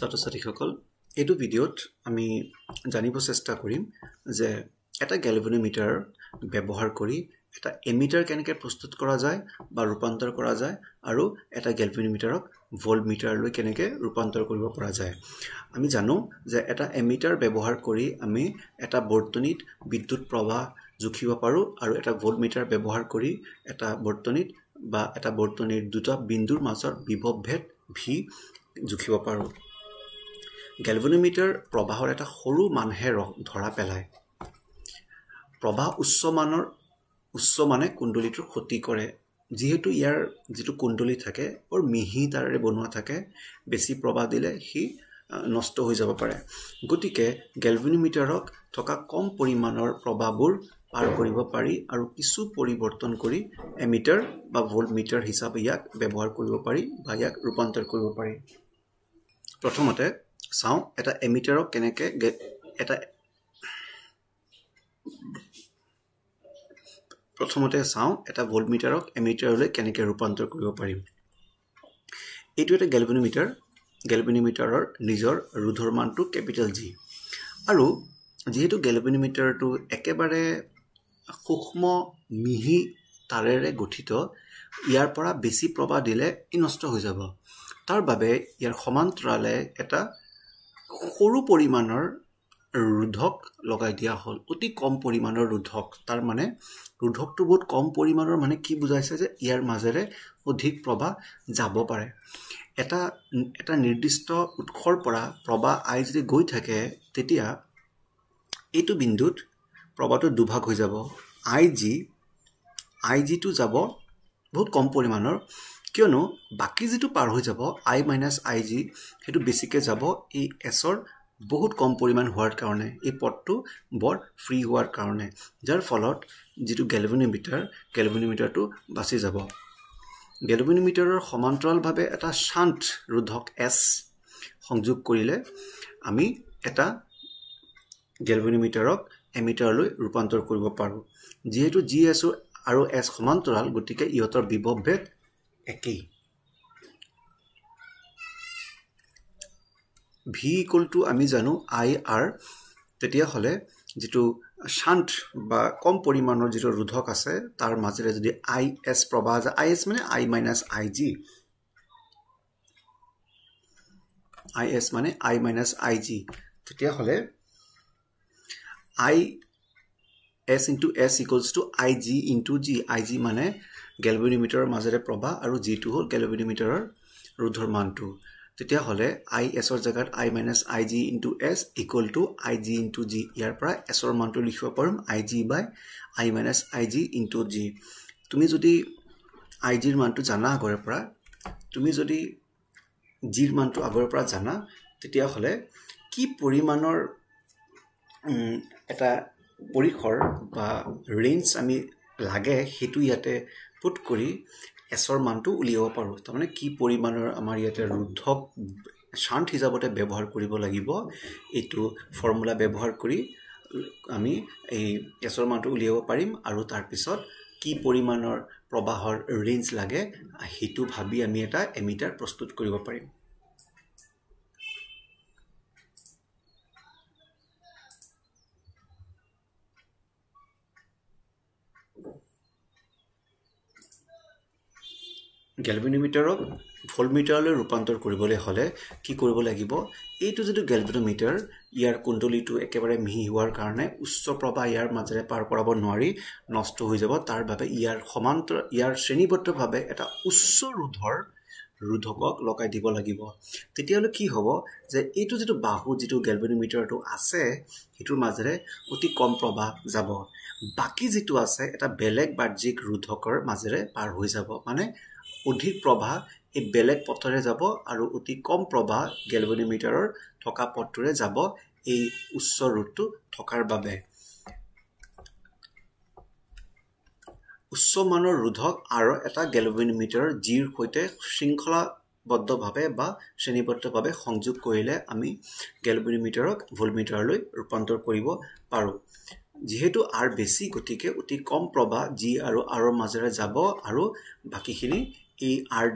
ছাত্ৰ-ছাত্ৰীসকল এইটো ভিডিঅ'ত আমি জানিব চেষ্টা কৰিম যে এটা গ্যালভানোমিটাৰ ব্যৱহাৰ কৰি এটা এমিটাৰ কেনেকৈ প্ৰস্তুত কৰা যায় বা ৰূপান্তৰ কৰা যায় আৰু এটা গ্যালভানোমিটাৰক ভোল্টমিটাৰলৈ কেনেকৈ ৰূপান্তৰ কৰিব পৰা যায় আমি জানো যে এটা এমিটাৰ ব্যৱহাৰ কৰি আমি এটা বৰ্তনীত বিদ্যুৎ প্ৰবাহ জুখিব পাৰো আৰু এটা ভোল্টমিটাৰ ব্যৱহাৰ কৰি এটা বৰ্তনীত বা এটা বৰ্তনীৰ দুটা বিন্দুৰ মাজৰ বিভৱ ভেদ ভি জুখিব পাৰো গ্যালভানোমিটাৰ প্ৰবাহৰ এটা সৰু মানহে ধৰা পেলায় প্ৰবাহ উচ্চ মানে কুণ্ডলীটোৰ ক্ষতি কৰে যেহেতু ইয়াৰ যেটো কুণ্ডলী থাকে or মিহি তাৰেৰে বনোৱা থাকে বেছি প্ৰবাহ দিলে হি নষ্ট হৈ যাব পাৰে গতিকে গ্যালভানোমিটাৰক থকা কম পৰিমাণৰ প্ৰবাহবোৰ পাৰ কৰিব পাৰি আৰু কিছু পৰিৱৰ্তন কৰি এমিটাৰ বা ভোল্টমিটাৰ হিচাপে ইয়াক ব্যৱহাৰ কৰিব পাৰি বা ইয়াক ৰূপান্তৰ কৰিব পাৰি প্ৰথমতে চাও এটা এমিটাৰক কেনেকৈ এটা ভোল্টমিটাৰক এমিটাৰলৈ কেনেকৈ ৰূপান্তৰ কৰিব পাৰিম এইটো এটা গ্যালভানোমিটাৰৰ নিজৰ ৰোধৰ মানটো ক্যাপিটেল জি আৰু যেহেতু গ্যালভানোমিটাৰটো একেবাৰে সূক্ষ্ম মিহি তাৰেৰে গঠিত ইয়াৰ পৰা বেছি প্ৰবাহ দিলে ই নষ্ট হৈ যাব তাৰ বাবে ইয়াৰ সমান্তৰালে এটা সৰু পৰিমাণৰ ৰোধক লগাই দিয়া হল অতি কম পৰিমাণৰ ৰোধক তাৰ মানে ৰোধকটো বহুত কম পৰিমাণৰ মানে কি বুজাইছে যে ইয়াৰ মাজেৰে অধিক প্ৰবাহ যাব পাৰে এটা নিৰ্দিষ্ট উৎসৰ পৰা প্ৰবাহ আই যদি গৈ থাকে তেতিয়া এইটো বিন্দুত প্ৰবাহটো দুভাগ হৈ যাব আই জি টো যাব বহুত কম পৰিমাণৰ কিয়নো বাকি যেটো পাৰ হৈ যাব i - ig হেতু বেছিকে যাব এই এছৰ বহুত কম পৰিমাণ হোৱাৰ কাৰণে এই পথটো বৰ ফ্ৰী হোৱাৰ কাৰণে যাৰ ফলত যেটো গ্যালভানোমিটাৰটো বাছি যাব গ্যালভানোমিটাৰৰ সমান্তৰালভাৱে এটা শান্ত ৰোধক S সংযোগ কৰিলে আমি এটা গ্যালভানোমিটাৰক এমিটাৰলৈ ৰূপান্তৰ কৰিব পাৰো যেহেতু GS আৰু S সমান্তৰাল গতিকে ইহঁতৰ বিভৱ ভেদ একেই V = আমি জানো IR তেতিয়া হলে যেটো শান্ত বা কম পৰিমাণৰ যেটো ৰোধক আছে তাৰ মাজেৰে যদি IS প্ৰবাহ যায় IS মানে I - IG IS মানে I - IG তেতিয়া হলে IS * S = IG * G IG মানে গ্যালভানোমিটাৰৰ মাজেৰে প্ৰবাহ আৰু G টো হল গ্যালভানোমিটাৰৰ ৰোধৰ মানটো তেতিয়া হলে IS ৰ জাগাত I - IG * S = IG * G ইয়াৰ পৰা S ৰ মানটো লিখিব পাৰোম IG / I - IG * G তুমি যদি IG ৰ মানটো জানা আগৰে পৰা তুমি যদি G ৰ মানটো আগৰে পৰা জানা তেতিয়া হলে কি পৰিমাণৰ এটা পৰিখৰ বা ৰেঞ্জ আমি লাগে হেতু ইয়াতে পুট কৰি এছৰ মানটো উলিয়াব পাৰো তাৰ মানে কি পৰিমাণৰ আমাৰ ইয়াতে ৰোধক শান্ত হিচাপতে ব্যৱহাৰ কৰিব লাগিব এইটো ফৰ্মুলা ব্যৱহাৰ কৰি আমি এই এছৰ মানটো উলিয়াব পাৰিম আৰু তাৰ পিছত কি পৰিমাণৰ প্ৰবাহৰ ৰেঞ্জ লাগে হেতু ভাবি আমি এটা এমিটাৰ প্ৰস্তুত কৰিব পাৰিম গ্যালভানোমিটাৰক ভোল্টমিটাৰলৈ ৰূপান্তৰ কৰিবলৈ হলে কি কৰিব লাগিব এইটো যেটো গ্যালভানোমিটাৰ ইয়াৰ কুণ্ডলীটো একেবাৰে মিহি হোৱাৰ কাৰণে উচ্চ প্ৰবাহ ইয়াৰ মাজেৰে পাৰ কৰাব নোৱাৰি নষ্ট হৈ যাব তাৰ বাবে ইয়াৰ শ্ৰেণীবদ্ধভাৱে এটা উচ্চ ৰোধকক লগাই দিব লাগিব তেতিয়ালে কি হ'ব যে এইটো যেটো বাহু যেটো গ্যালভানোমিটাৰটো আছে হেতুৰ মাজেৰে অতি কম প্ৰবাহ যাব বাকি যেটো আছে এটা বেলেগ বাহ্যিক ৰোধকৰ মাজেৰে পাৰ হৈ যাব মানে অধিক প্ৰবাহ এই বেলেগ পথৰে যাব আৰু অতি কম প্ৰবাহ গ্যালভানোমিটাৰৰ থকা পথৰে যাব এই উচ্চ ৰোধটো থকাৰ বাবে উচ্চ মানৰ ৰোধক আৰু এটা গ্যালভানোমিটাৰৰ জিৰ সৈতে শৃংখলাবদ্ধভাৱে বা শ্ৰেণীবদ্ধভাৱে সংযোগ কৰিলে আমি গ্যালভানোমিটাৰক ভোল্টমিটাৰলৈ ৰূপান্তৰ কৰিব পাৰো যেহেতু R বেছি গতিকে অতি কম প্ৰবাহ G আৰু R ৰ মাজেৰে যাব আৰু বাকিখিনি এই R'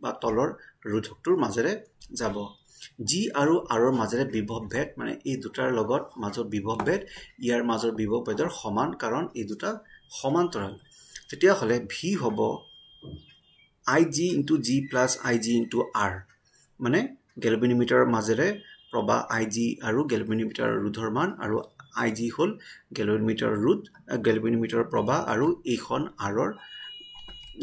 বা তলৰ ৰোধকটোৰ মাজেৰে যাব জি আৰু আৰৰ মাজেৰে বিভৱ ভেদ মানে এই দুটাৰ লগত মাজৰ বিভৱ ভেদ ইয়াৰ মাজৰ বিভৱ ভেদৰ সমান কাৰণ এই দুটা সমান্তৰাল তেতিয়া হলে ভি হ'ব ig into g plus ig into r মানে গ্যালভানোমিটাৰৰ মাজেৰে প্ৰবাহ ig আৰু গ্যালভানোমিটাৰৰ ৰোধৰ মান আৰু ig হল গ্যালভানোমিটাৰৰ ৰোধ গ্যালভানোমিটাৰৰ প্ৰবাহ আৰু এইখন r ৰ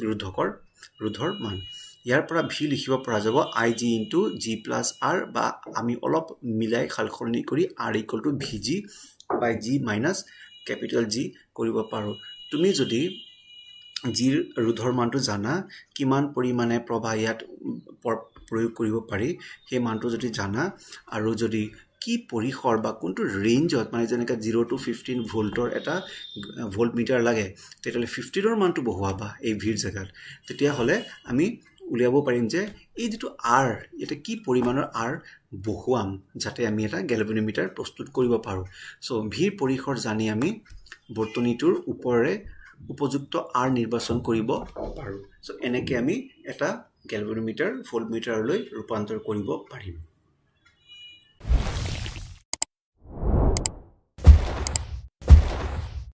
ৰোধৰ মান ইয়াৰ পৰা ভি লিখিব পৰা যাব ig into g plus r বা আমি অলপ মিলাই খালখনি কৰি r equal to vg by g minus capital G কৰিব পাৰো তুমি যদি জিৰ ৰোধৰ মানটো জানা কিমান পৰিমাণে প্ৰবাহ ইয়াত প্ৰয়োগ কৰিব পাৰি সেই মানটো যদি জানা আৰু যদি কি পৰিসৰ বা কোনটো ৰেঞ্জত মানে যেনেকা 0 to 15 ভোল্টৰ এটা ভোল্ট মিটাৰ লাগে তেতিয়ালে 15 ৰ মানটো বহুৱাবা এই ভিৰ জাগাত তেতিয়া হলে আমি উলিয়াব পাৰিম যে এই যেটো r এটা কি পৰিমাণৰ r বহুৱাম যাতে আমি এটা গ্যালভানোমিটাৰ প্ৰস্তুত কৰিব পাৰো সো ভিৰ পৰিসৰ জানি আমি বৰ্তনীটোৰ ওপৰে উপযুক্ত r নিৰ্বাচন কৰিব পাৰো সো এনেকৈ আমি এটা গ্যালভানোমিটাৰ ভোল্টমিটাৰলৈ ৰূপান্তৰ কৰিব পাৰিম